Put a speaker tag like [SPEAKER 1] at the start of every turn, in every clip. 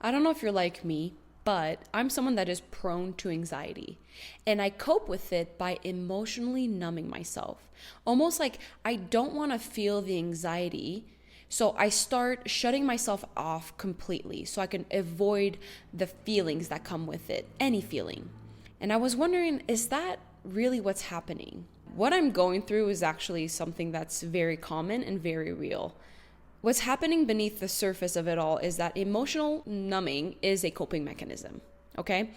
[SPEAKER 1] I don't know if you're like me, but I'm someone that is prone to anxiety. And I cope with it by emotionally numbing myself. Almost like I don't want to feel the anxiety. So I start shutting myself off completely so I can avoid the feelings that come with it, any feeling. And I was wondering, is that really what's happening? What I'm going through is actually something that's very common and very real. What's happening beneath the surface of it all is that emotional numbing is a coping mechanism, okay?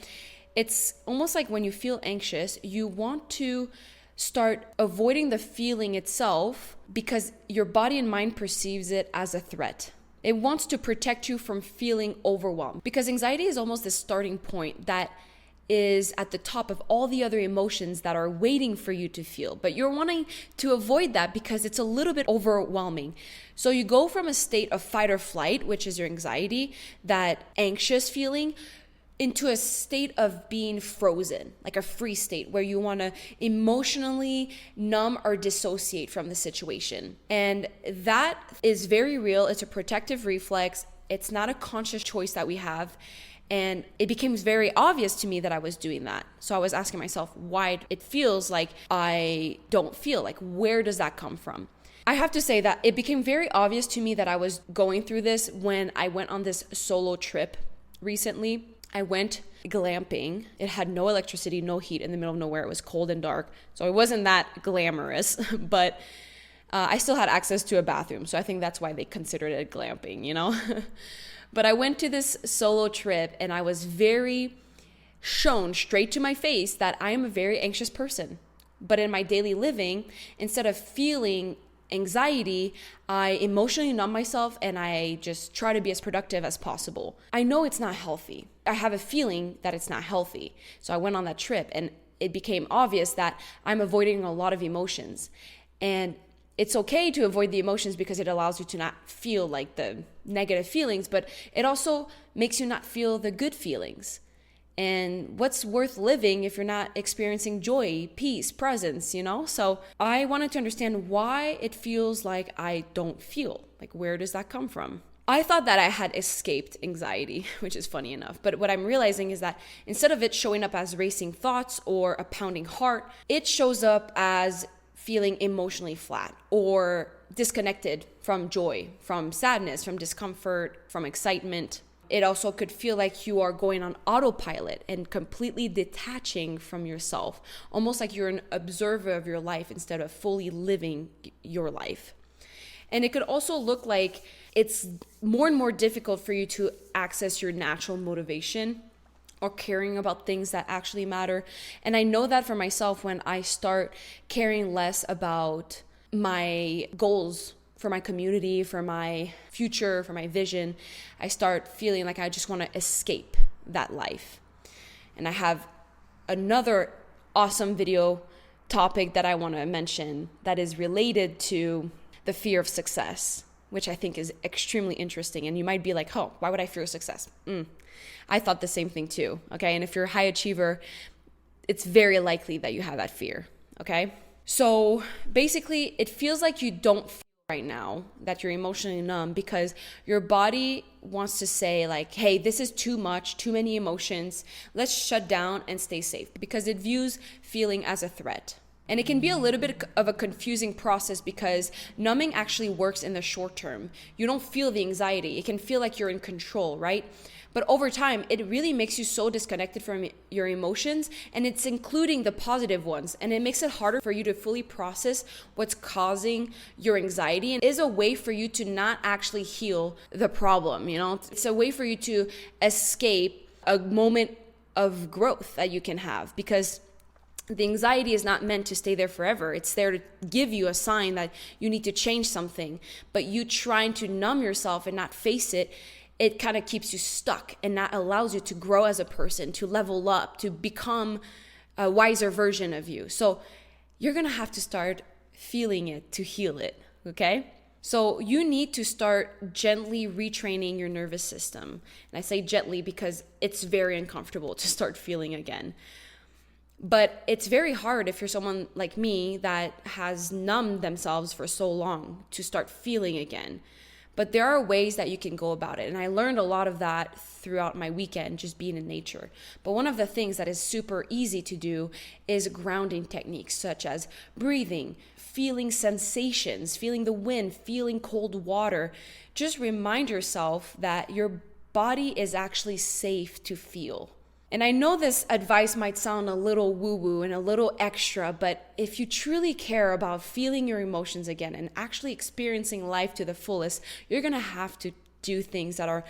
[SPEAKER 1] It's almost like when you feel anxious, you want to start avoiding the feeling itself because your body and mind perceives it as a threat. It wants to protect you from feeling overwhelmed because anxiety is almost the starting point that is at the top of all the other emotions that are waiting for you to feel. But you're wanting to avoid that because it's a little bit overwhelming. So you go from a state of fight or flight, which is your anxiety, that anxious feeling, into a state of being frozen, like a free state where you want to emotionally numb or dissociate from the situation. And that is very real. It's a protective reflex. It's not a conscious choice that we have. And it became very obvious to me that I was doing that. So I was asking myself why it feels like I don't feel. Like, where does that come from? I have to say that it became very obvious to me that I was going through this when I went on this solo trip recently. I went glamping. It had no electricity, no heat, in the middle of nowhere. It was cold and dark. So it wasn't that glamorous, but I still had access to a bathroom. So I think that's why they considered it glamping, you know? But I went to this solo trip and I was very shown straight to my face that I am a very anxious person. But in my daily living, instead of feeling anxiety, I emotionally numb myself and I just try to be as productive as possible. I know it's not healthy. I have a feeling that it's not healthy. So I went on that trip and it became obvious that I'm avoiding a lot of emotions. And it's okay to avoid the emotions because it allows you to not feel like the negative feelings, but it also makes you not feel the good feelings. And what's worth living if you're not experiencing joy, peace, presence, you know? So I wanted to understand why it feels like I don't feel. Like, where does that come from? I thought that I had escaped anxiety, which is funny enough. But what I'm realizing is that instead of it showing up as racing thoughts or a pounding heart, it shows up as feeling emotionally flat or disconnected from joy, from sadness, from discomfort, from excitement. It also could feel like you are going on autopilot and completely detaching from yourself, almost like you're an observer of your life instead of fully living your life. And it could also look like it's more and more difficult for you to access your natural motivation or caring about things that actually matter. And I know that for myself, when I start caring less about my goals for my community, for my future, for my vision, I start feeling like I just want to escape that life. And I have another awesome video topic that I want to mention that is related to the fear of success, which I think is extremely interesting. And you might be like, oh, why would I fear success? I thought the same thing too, okay? And if you're a high achiever, it's very likely that you have that fear, okay? So basically, it feels like you don't feel right now, that you're emotionally numb, because your body wants to say like, hey, this is too much, too many emotions. Let's shut down and stay safe, because it views feeling as a threat. And it can be a little bit of a confusing process because numbing actually works in the short term. You don't feel the anxiety. It can feel like you're in control, right? But over time, it really makes you so disconnected from your emotions, and it's including the positive ones. And it makes it harder for you to fully process what's causing your anxiety, and is a way for you to not actually heal the problem, you know? It's a way for you to escape a moment of growth that you can have, because the anxiety is not meant to stay there forever. It's there to give you a sign that you need to change something. But you trying to numb yourself and not face it, it kind of keeps you stuck and not allows you to grow as a person, to level up, to become a wiser version of you. So you're going to have to start feeling it to heal it, okay? So you need to start gently retraining your nervous system. And I say gently because it's very uncomfortable to start feeling again. But it's very hard if you're someone like me that has numbed themselves for so long to start feeling again. But there are ways that you can go about it. And I learned a lot of that throughout my weekend, just being in nature. But one of the things that is super easy to do is grounding techniques, such as breathing, feeling sensations, feeling the wind, feeling cold water. Just remind yourself that your body is actually safe to feel. And I know this advice might sound a little woo-woo and a little extra, but if you truly care about feeling your emotions again and actually experiencing life to the fullest, you're going to have to do things that are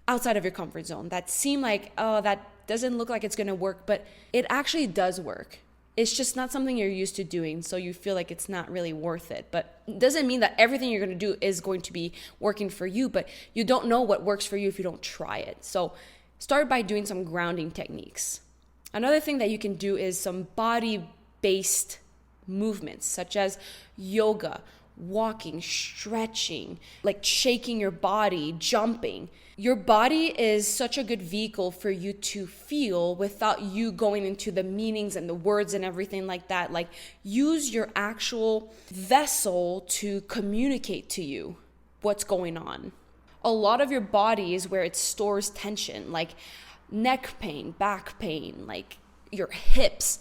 [SPEAKER 1] outside of your comfort zone, that seem like, oh, that doesn't look like it's going to work, but it actually does work. It's just not something you're used to doing, so you feel like it's not really worth it. But it doesn't mean that everything you're going to do is going to be working for you, but you don't know what works for you if you don't try it. So start by doing some grounding techniques. Another thing that you can do is some body-based movements, such as yoga, walking, stretching, like shaking your body, jumping. Your body is such a good vehicle for you to feel without you going into the meanings and the words and everything like that. Like, use your actual vessel to communicate to you what's going on. A lot of your body is where it stores tension, like neck pain, back pain, like your hips.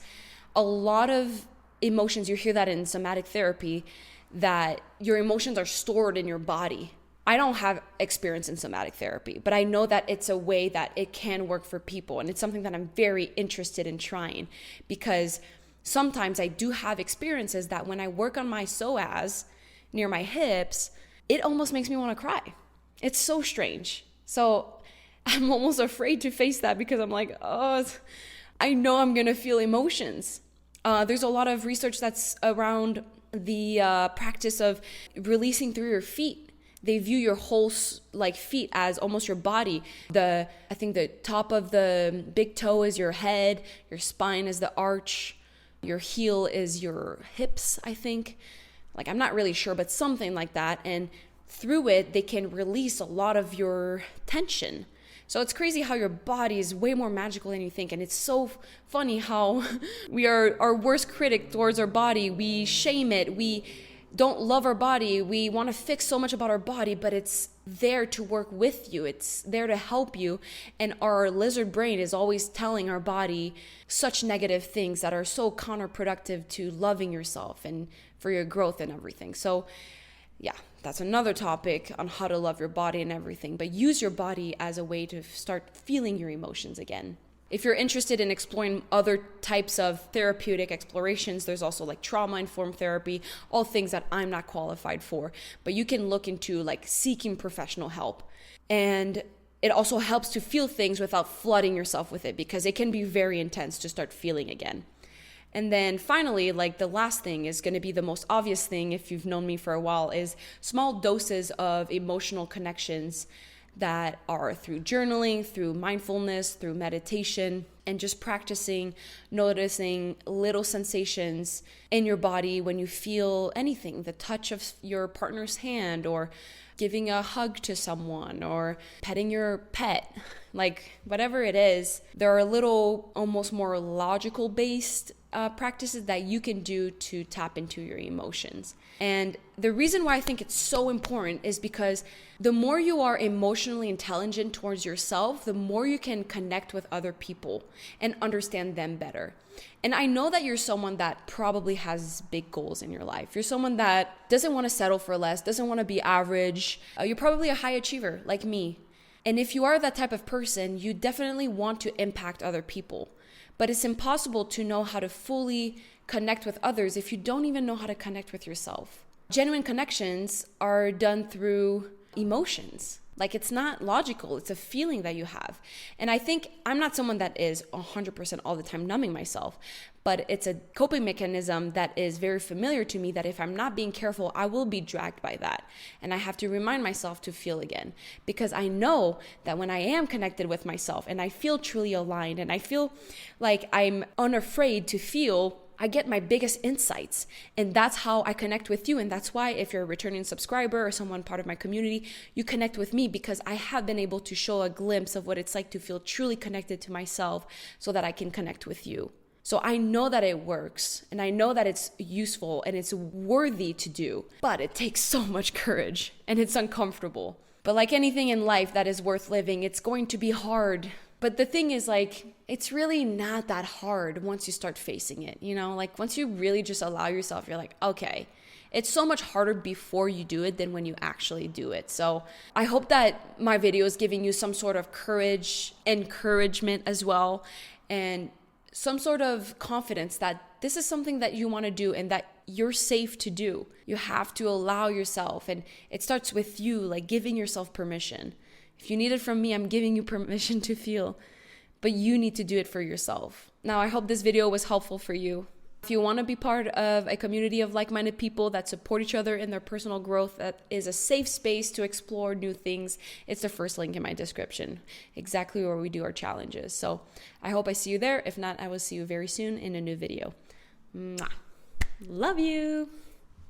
[SPEAKER 1] A lot of emotions, you hear that in somatic therapy, that your emotions are stored in your body. I don't have experience in somatic therapy, but I know that it's a way that it can work for people. And it's something that I'm very interested in trying, because sometimes I do have experiences that when I work on my psoas near my hips, it almost makes me want to cry. It's so strange. So I'm almost afraid to face that, because I'm like, oh, I know I'm going to feel emotions. There's a lot of research that's around the practice of releasing through your feet. They view your whole feet as almost your body. I think the top of the big toe is your head, your spine is the arch, your heel is your hips, I think. Like, I'm not really sure, but something like that. And through it, they can release a lot of your tension. So it's crazy how your body is way more magical than you think. And it's so funny how we are our worst critic towards our body. We shame it. We don't love our body. We want to fix so much about our body, but it's there to work with you. It's there to help you. And our lizard brain is always telling our body such negative things that are so counterproductive to loving yourself and for your growth and everything. So yeah, that's another topic on how to love your body and everything, but use your body as a way to start feeling your emotions again. If you're interested in exploring other types of therapeutic explorations, there's also like trauma-informed therapy, all things that I'm not qualified for, but you can look into like seeking professional help. And it also helps to feel things without flooding yourself with it, because it can be very intense to start feeling again. And then finally, like the last thing is going to be the most obvious thing if you've known me for a while, is small doses of emotional connections that are through journaling, through mindfulness, through meditation, and just practicing noticing little sensations in your body when you feel anything, the touch of your partner's hand, or giving a hug to someone, or petting your pet, like whatever it is. There are little almost more logical based practices that you can do to tap into your emotions. And the reason why I think it's so important is because the more you are emotionally intelligent towards yourself, the more you can connect with other people and understand them better. And I know that you're someone that probably has big goals in your life. You're someone that doesn't want to settle for less, doesn't want to be average. You're probably a high achiever like me. And if you are that type of person, you definitely want to impact other people. But it's impossible to know how to fully connect with others if you don't even know how to connect with yourself. Genuine connections are done through emotions. Like, it's not logical. It's a feeling that you have. And I think I'm not someone that is 100% all the time numbing myself, but it's a coping mechanism that is very familiar to me, that if I'm not being careful, I will be dragged by that. And I have to remind myself to feel again, because I know that when I am connected with myself and I feel truly aligned and I feel like I'm unafraid to feel, I get my biggest insights, and that's how I connect with you. And that's why if you're a returning subscriber or someone part of my community, you connect with me, because I have been able to show a glimpse of what it's like to feel truly connected to myself so that I can connect with you. So I know that it works, and I know that it's useful and it's worthy to do, but it takes so much courage and it's uncomfortable. But like anything in life that is worth living, it's going to be hard. But the thing is, like, it's really not that hard once you start facing it, you know? Like, once you really just allow yourself, you're like, okay. It's so much harder before you do it than when you actually do it. So I hope that my video is giving you some sort of courage, encouragement as well, and some sort of confidence that this is something that you want to do and that you're safe to do. You have to allow yourself, and it starts with you, like giving yourself permission. If you need it from me, I'm giving you permission to feel, but you need to do it for yourself. Now, I hope this video was helpful for you. If you want to be part of a community of like-minded people that support each other in their personal growth, that is a safe space to explore new things, it's the first link in my description, exactly where we do our challenges. So I hope I see you there. If not, I will see you very soon in a new video. Mwah. Love you.